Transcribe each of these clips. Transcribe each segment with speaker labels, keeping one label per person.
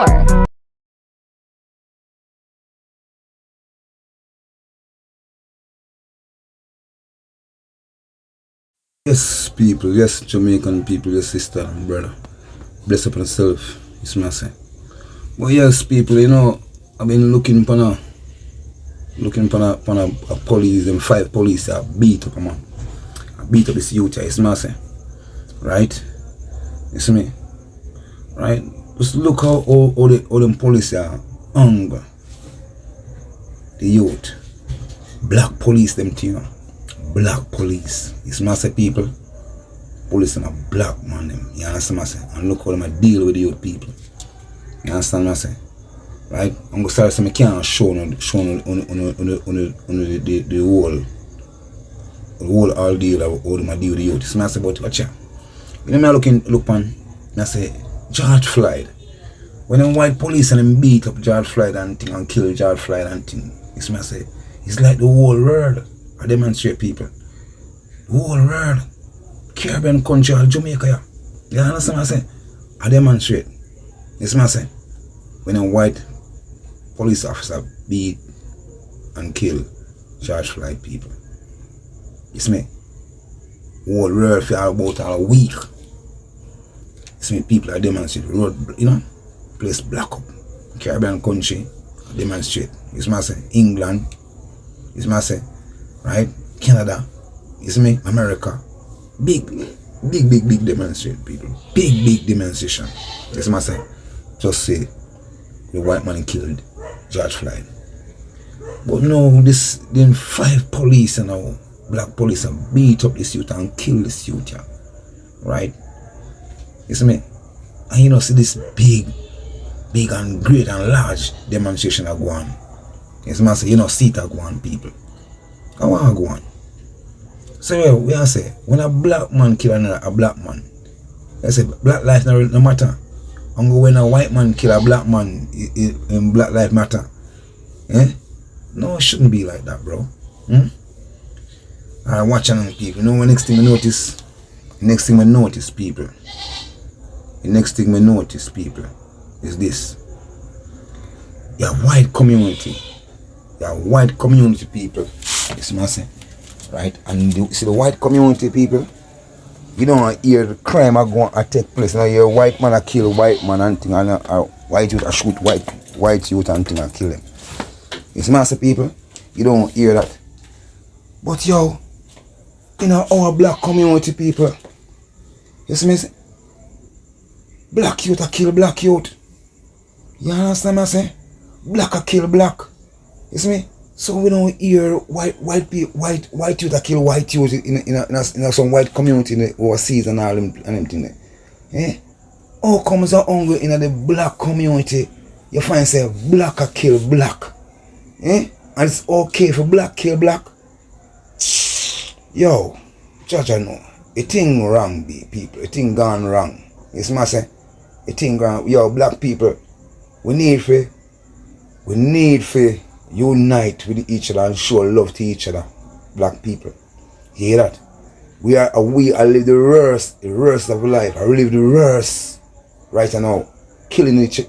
Speaker 1: more.
Speaker 2: Yes, people, yes, Jamaican people, yes, sister and brother. Bless up yourself, it's my say. But yes, people, I've been looking upon a police, them 5 police that beat up a man. I beat up this youth, it's my say. Right? You see me? Right? Just look how them police are hunger the youth. Black police them thing. Black police. It's massive people. Police them a black man them. You understand what I say? And look how them deal with the youth people. You understand what I say? Right? I'm gonna start saying I can't show on the whole ordeal of how them deal with the youth. It's massive about watch out. You know me look on and I say George Floyd. When them white police and them beat up George Floyd and thing and kill George Floyd and thing, it's me I say, it's like the whole world I demonstrate people. The whole world. Caribbean country or Jamaica, yeah. You understand what I say? I demonstrate. It's me I say. When a white police officer beat and kill George Floyd people. It's me. The whole world for about a week. It's me people I demonstrate. Road, place black up. Caribbean country, I demonstrate. It's me I say. England. It's me I say. Right? Canada. It's me. America. Big demonstration, people. Big demonstration. It's me I say. Just say the white man killed George Floyd. But no, this then 5 police and now black police have beat up this youth and kill this youth, yeah. Right? You see me? And see this big and great and large demonstration are going on. Yes, man say, see it are going on, people. I want to go on. So yeah, we are say when a black man kill a black man, I say black life no matter. I'm going when a white man kill a black man in black life matter. Eh? No, it shouldn't be like that, bro. Alright, watch on people. You know what next thing we notice? The next thing we notice, people. The next thing we notice, people, is this. Your white community. Your white community people. It's massive. Right? And you see the white community people, you don't hear the crime are going to take place. Now your white man a kill white man and thing, and white youth a shoot white youth and thing and kill them. It's massive people. You don't hear that. But yo, our black community people, you see me say, black youth a kill black youth. You understand what I say? Black a kill black. You see me? So we don't hear white youth a kill white youth in some white community overseas and all them things. Eh? How comes a hunger in the black community? You find say black a kill black. Eh? And it's okay for black kill black. Yo, judge I know. A thing wrong, people. A thing gone wrong. It's my say. A thing gone. Yo, black people, we need for unite with each other and show love to each other. Black people. You hear that? We live the worst of life. I live the worst right now. Killing each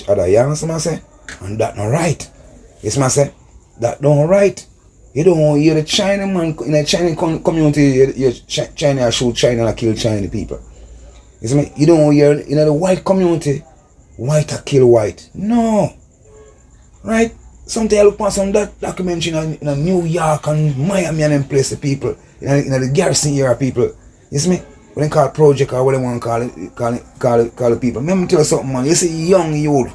Speaker 2: other. You understand what I say? And that not right. Yes, I say. That don't right. You don't hear the China man in the Chinese community, China shoot China and kill Chinese people. You see me? You don't hear in the white community, white a kill white. No. Right? Something I look on some documentary in New York and Miami and them place the people. In the garrison area people. You see me? When they call it project or what they want to call it people. Let me tell you something, man. You see young youth,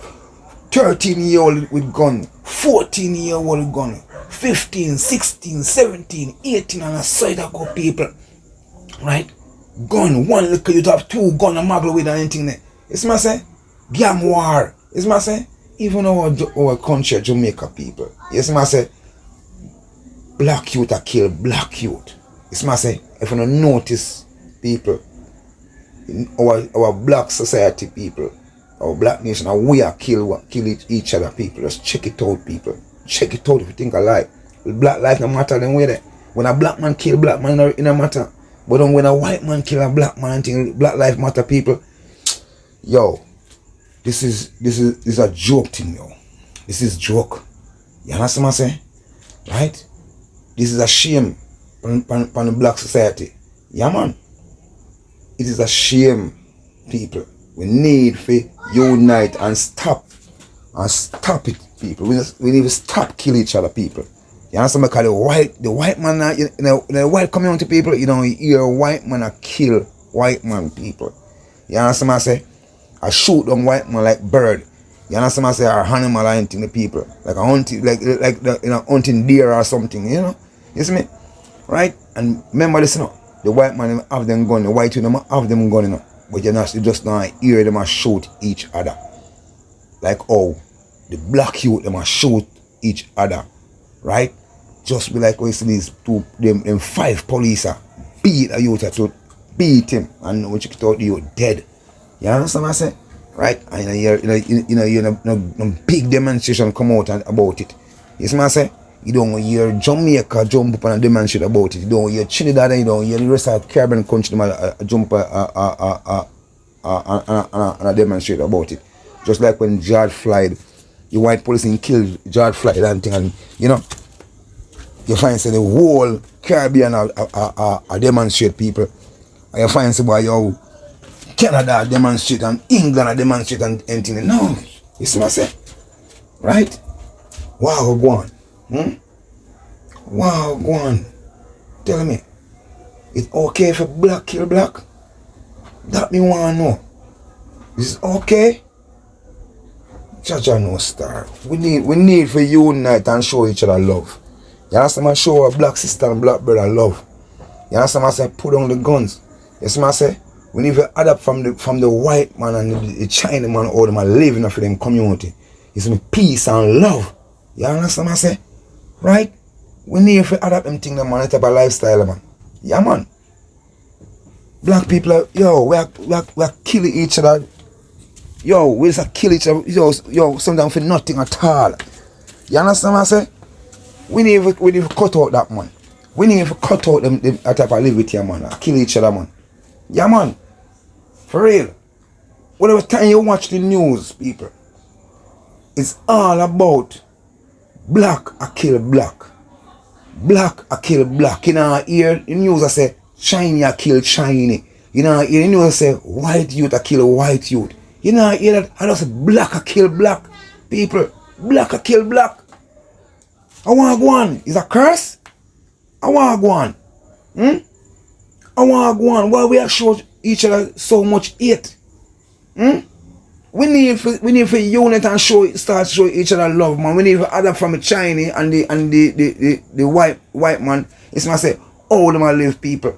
Speaker 2: 13-year-old with gun, 14-year-old with gun, 15, 16, 17, 18 and a side of go people. Right? Gun, one little you have 2 gun and muggle with anything there. It's my say, gang war. It's my say, even our country, Jamaica people. Yes, my say, black youth a kill black youth. It's my say, if you don't notice people, our black society people, our black nation, we are kill each other people. Just check it out, people. Check it out if you think alike. Black life no matter then way there. When a black man kill black man, it no matter. But then when a white man kill a black man, think black life matter, people. Yo, this is a joke thing, yo. This is joke. You understand what I say? Right? This is a shame on the black society. Yeah, man. It is a shame, people. We need to unite and stop it, people. We need to stop kill each other, people. You understand? Because the white man, the white community people, you don't hear a white man kill white man, people. You understand what I say? I shoot them white man like bird. You understand what I say? Or animal hunting the people. Like a hunting, hunting deer or something, you know? You see me? Right? And remember this, you know? The white man have them gun, the white man have them gun, you know? But you just don't hear them shoot each other. Like the black youth them shoot each other. Right? Just be like we see these them 5 police beat a youth to beat him, and when you thought you dead. You understand what I say? Right? And you know, big demonstration come out about it. You see what I say? You don't hear Jamaica jump up and demonstrate about it. You don't hear Trinidad, and you don't hear the rest of the Caribbean country jump and demonstrate about it. Just like when George Floyd, the white police killed George Floyd and thing, and you know, you find say the whole Caribbean demonstrate, people. And you find say boy, yo, Canada demonstrate and England demonstrate and anything. No, you see what I say? Right? Wow, go on. Wow, go on. Tell me, it's okay if a black kill black? That me want to know. Is it okay? Jaja no star. We need to unite and show each other love. You understand? Man, show a black sister and black brother love. You understand? I say put down the guns. You see what I say? We need to adapt from the white man and the China man, all them living for them community. You see me? Peace and love. You understand what I say? Right? We need to adapt them things, man, that type of lifestyle, man. Yeah, man. Black people, yo, we are killing each other. Yo, we just kill each other. Yo, sometimes for nothing at all. You understand what I say? We need to cut out that, man. We need to cut out them that type of live with you, man. Kill each other, man. Yeah, man. For real. Whatever time you watch the news, people, it's all about black I kill black. Black I kill black. You know, hear the news I say shiny I kill shiny. You know, hear the news I say white youth I kill white youth. You know, hear that I just say black I kill black. People, black I kill black. I want to go on. Is a curse? I want to go on. I want to go on. Why we are show each other so much hate? We need for unite and start show each other love, man. We need to adapt from the Chinese and the white man. It's my say, all them are live people.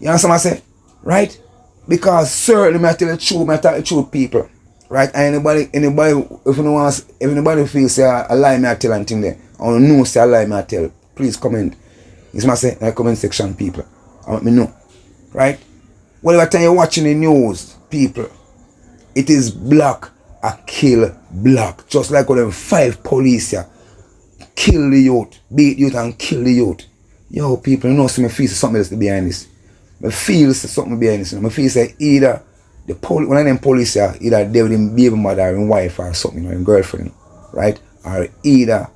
Speaker 2: You understand what I say? Right? Because certainly I tell the truth, I tell the truth, people. Right? And anybody if anybody feels say I lie me I tell and thing there, or no say I lie me I tell, please comment. It's my say in the comment section, people. I want me know. Right? Whatever time you're watching the news, people, it is black I kill black. Just like when them 5 police here kill the youth, beat youth and kill the youth. Yo, people, you know, see me feel something else behind this. I feel something behind this. I feel say either one of them police here, either they with him baby mother or him wife or something, or him girlfriend, right? Or either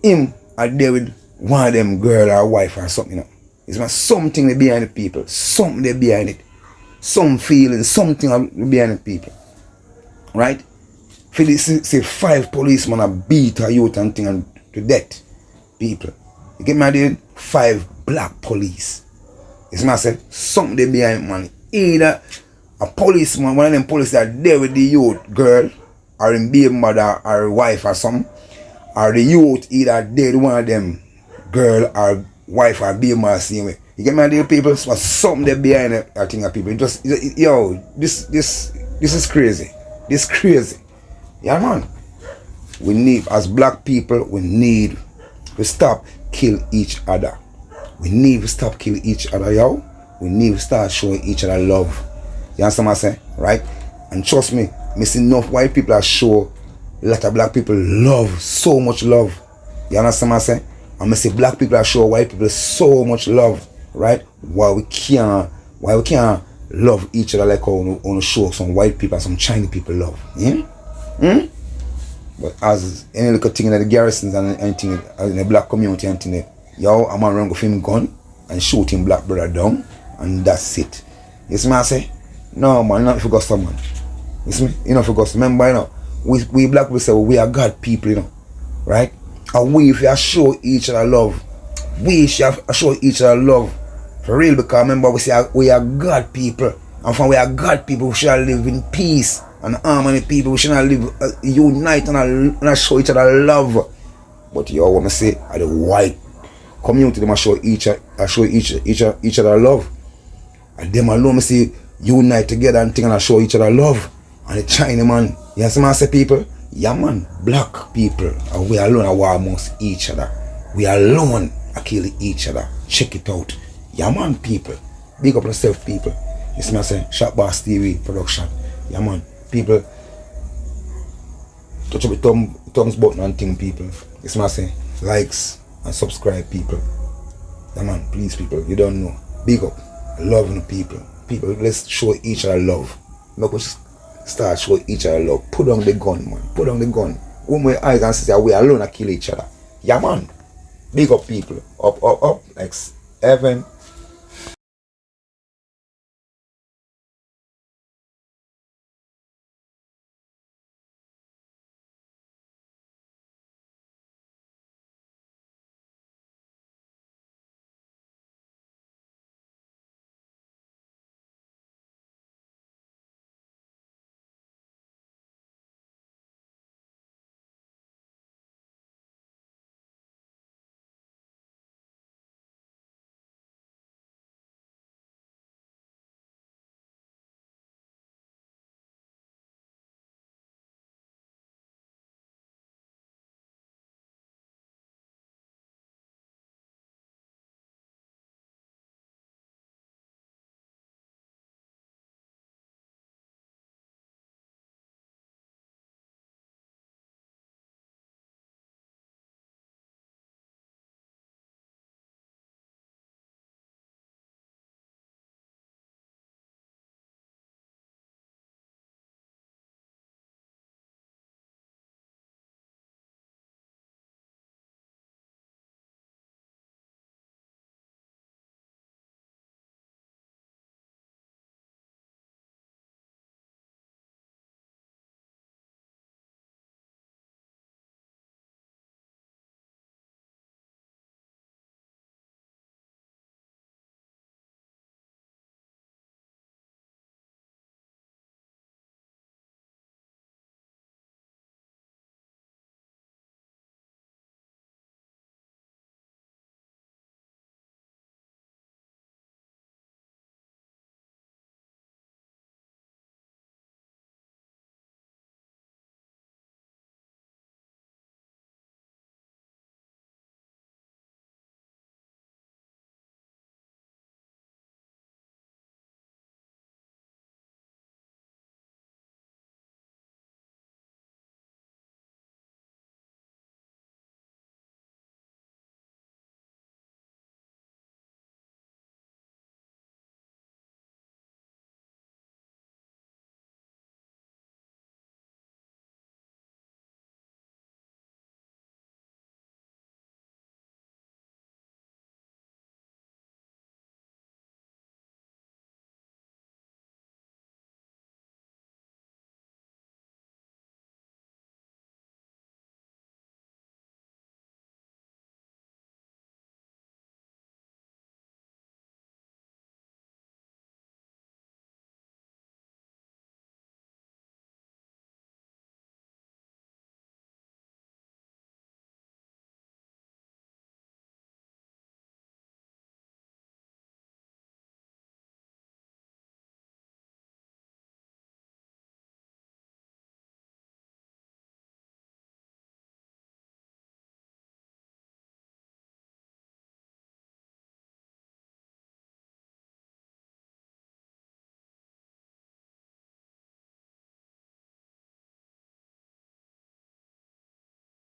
Speaker 2: him or they with one of them girl or wife or something, you know. It's not something behind the people. Something there behind it. Some feeling, something behind the people. Right? For this, say 5 policemen are beat a youth and thing and to death. People. You get my idea? 5 black police. It's not say something there behind it, man. Either a policeman, one of them police that are there with the youth girl, or in baby mother or wife or something, or the youth either dead one of them girl or wife or baby mother same way. You get my idea, people? So something there behind it, I think of people. Yo, this is crazy. This crazy. Yeah, man. We need, as black people, we need to stop kill each other. We need to stop kill each other, yo. We need to start showing each other love. You understand what I say? Right? And trust me, I see enough white people that show a lot of black people love, so much love. You understand what I say? And I see black people that show white people so much love. Right? Why we can't love each other like how on show some white people and some Chinese people love. Yeah? But as any little thing in the garrisons and anything in the black community and anything, yo, a man run go for him gun and shoot him black brother down and that's it. You see me I say? No man, not if you got someone. You see me? You know if you got remember, you know, we black people say we are God people, you know. Right? And we if you show each other love, we should show each other love. For real, because remember we say we are God people. And from we are God people, we should live in peace and harmony people. We should not live unite and show each other love. But you all want to say the white community them show each other love. And them alone say unite together and think and show each other love. And the China man, you see man say people? Yeah man, black people and we alone are war amongst each other. We alone are killing each other. Check it out. Yeah man people. Big up yourself people. You see me say Shop Boss TV production. Yeah man. People touch up the thumbs button and thing people. You see me say likes and subscribe people. Yeah man, please people, you don't know. Big up. Loving people. People, let's show each other love. Make us start showing each other love. Put down the gun, man. Put down the gun. When my eyes and say we alone and kill each other. Yeah man. Big up people. Up, like heaven